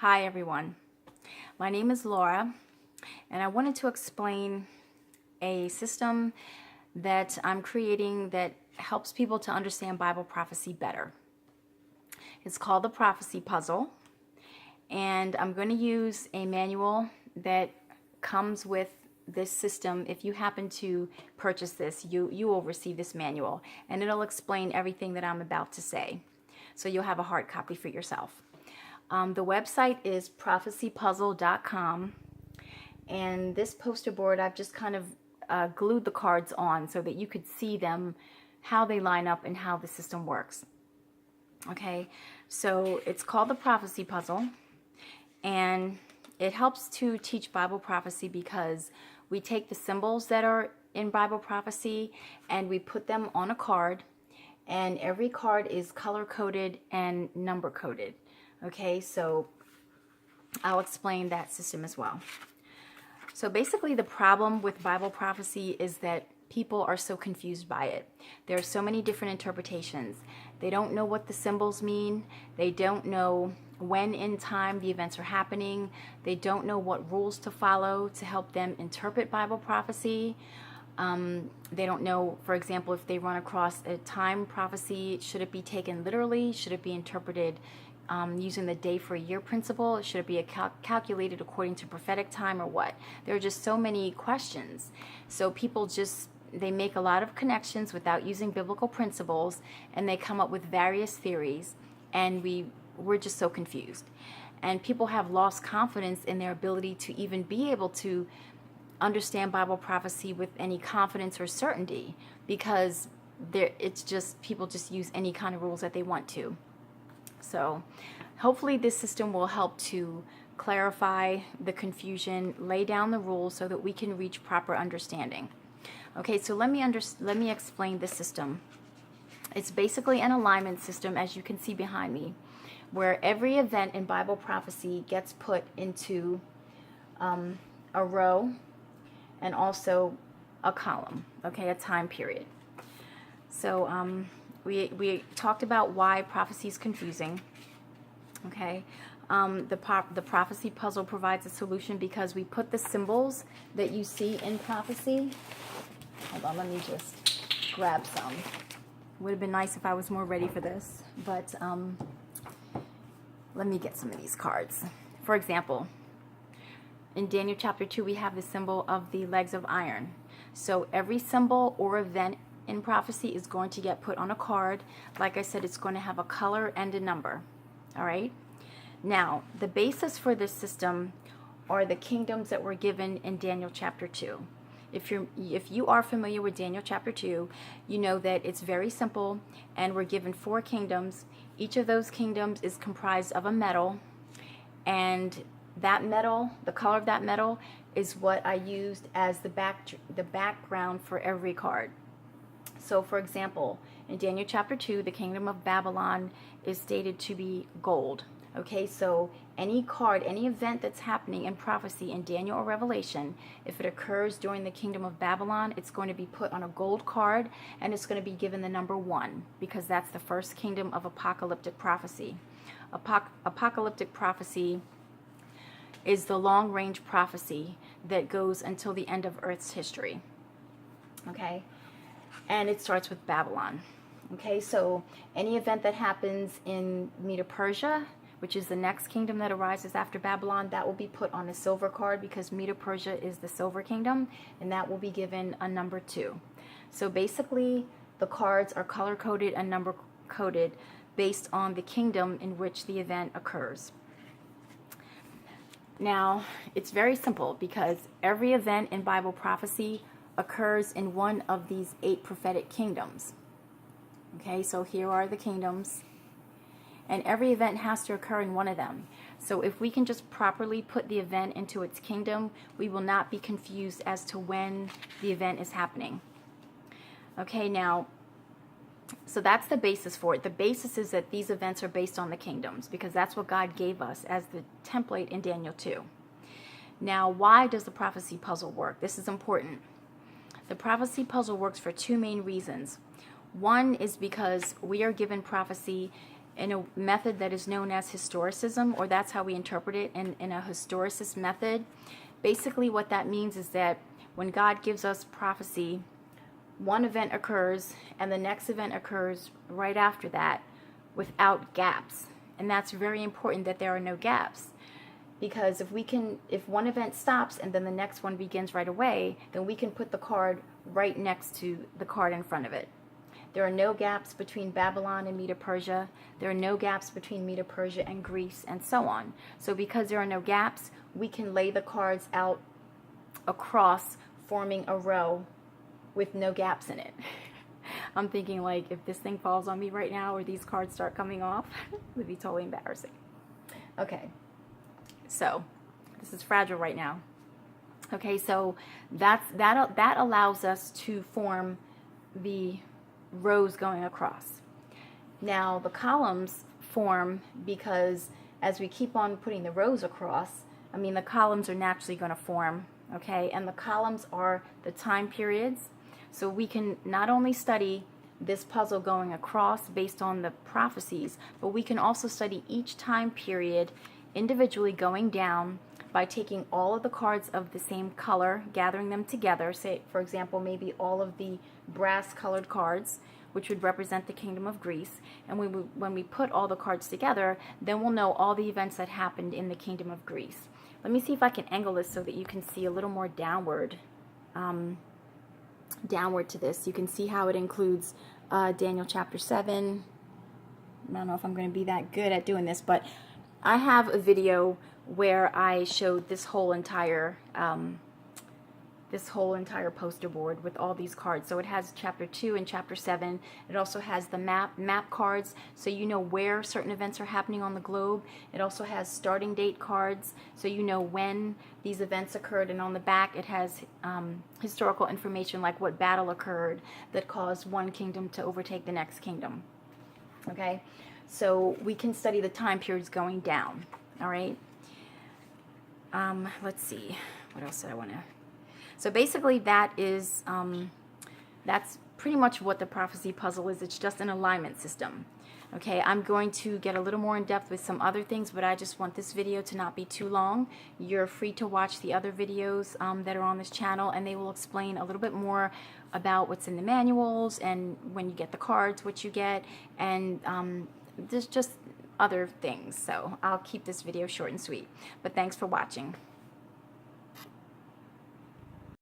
Hi everyone, my name is Laura and I wanted to explain a system that I'm creating that helps people to understand Bible prophecy better. It's called the Prophecy Puzzle, and I'm going to use a manual that comes with this system. If you happen to purchase this, you will receive this manual, and it'll explain everything that I'm about to say, so you'll have a hard copy for yourself. The website is prophecypuzzle.com, and this poster board I've just kind of glued the cards on so that you could see them, how they line up and how the system works. Okay, so it's called the Prophecy Puzzle, and it helps to teach Bible prophecy because we take the symbols that are in Bible prophecy and we put them on a card, and every card is color coded and number coded. Okay, so I'll explain that system as well. So basically the problem with Bible prophecy is that people are so confused by it. There are so many different interpretations. They don't know what the symbols mean. They don't know when in time the events are happening. They don't know what rules to follow to help them interpret Bible prophecy. They don't know, for example, if they run across a time prophecy, should it be taken literally? Should it be interpreted using the day for a year principle? Should it be calculated according to prophetic time or what? There are just so many questions. So people they make a lot of connections without using biblical principles, and they come up with various theories, and we're just so confused. And people have lost confidence in their ability to even be able to understand Bible prophecy with any confidence or certainty, because it's just people just use any kind of rules that they want to. So hopefully this system will help to clarify the confusion, lay down the rules so that we can reach proper understanding. Okay, so let me explain the system. It's basically an alignment system, as you can see behind me, where every event in Bible prophecy gets put into a row and also a column, okay, a time period. So we talked about why prophecy is confusing. Okay, the prophecy puzzle provides a solution because we put the symbols that you see in prophecy. Hold on, let me just grab some. Would have been nice if I was more ready for this, but let me get some of these cards. For example, in Daniel chapter 2, we have the symbol of the legs of iron. So every symbol or event in prophecy is going to get put on a card. Like I said, it's going to have a color and a number. All right. Now, the basis for this system are the kingdoms that were given in Daniel chapter 2. If you are familiar with Daniel chapter 2, you know that it's very simple, and we're given 4 kingdoms. Each of those kingdoms is comprised of a metal, and that metal, the color of that metal, is what I used as the background for every card. So, for example, in Daniel chapter 2, the kingdom of Babylon is stated to be gold. Okay, so any card, any event that's happening in prophecy in Daniel or Revelation, if it occurs during the kingdom of Babylon, it's going to be put on a gold card, and it's going to be given the number 1, because that's the first kingdom of apocalyptic prophecy. Apocalyptic prophecy is the long-range prophecy that goes until the end of Earth's history. Okay? And it starts with Babylon. Okay, so any event that happens in Medo-Persia, which is the next kingdom that arises after Babylon, that will be put on a silver card, because Medo-Persia is the silver kingdom, and that will be given a number 2. So basically, the cards are color-coded and number-coded based on the kingdom in which the event occurs. Now, it's very simple, because every event in Bible prophecy occurs in one of these 8 prophetic kingdoms. Okay, so here are the kingdoms, and every event has to occur in one of them. So if we can just properly put the event into its kingdom, we will not be confused as to when the event is happening. Okay, now, so that's the basis for it. The basis is that these events are based on the kingdoms, because that's what God gave us as the template in Daniel 2. Now, why does the prophecy puzzle work? This is important. The prophecy puzzle works for 2 main reasons. One is because we are given prophecy in a method that is known as historicism, or that's how we interpret it in a historicist method. Basically what that means is that when God gives us prophecy, one event occurs and the next event occurs right after that without gaps. And that's very important that there are no gaps. Because if one event stops and then the next one begins right away, then we can put the card right next to the card in front of it. There are no gaps between Babylon and Medo-Persia. There are no gaps between Medo-Persia and Greece, and so on. So because there are no gaps, we can lay the cards out across, forming a row with no gaps in it. I'm thinking, like, if this thing falls on me right now or these cards start coming off, it would be totally embarrassing. Okay, so this is fragile right now. Okay, so that allows us to form the rows going across. Now the columns form because as we keep on putting the rows across, I mean, the columns are naturally going to form, okay? And the columns are the time periods. So we can not only study this puzzle going across based on the prophecies, but we can also study each time period individually going down by taking all of the cards of the same color, gathering them together. Say, for example, maybe all of the brass colored cards, which would represent the kingdom of Greece. And when we put all the cards together, then we'll know all the events that happened in the kingdom of Greece. Let me see if I can angle this so that you can see a little more downward to this. You can see how it includes Daniel chapter 7. I don't know if I'm going to be that good at doing this, but I have a video where I showed this whole entire poster board with all these cards. So it has chapter 2 and chapter 7. It also has the map cards, so you know where certain events are happening on the globe. It also has starting date cards, so you know when these events occurred. And on the back it has historical information like what battle occurred that caused one kingdom to overtake the next kingdom. Okay, so we can study the time periods going down. All right. Let's see, what else did I want to... So basically that is, that's pretty much what the prophecy puzzle is. It's just an alignment system. Okay, I'm going to get a little more in depth with some other things, but I just want this video to not be too long. You're free to watch the other videos that are on this channel, and they will explain a little bit more about what's in the manuals and when you get the cards, what you get, and there's just other things. So I'll keep this video short and sweet. But thanks for watching.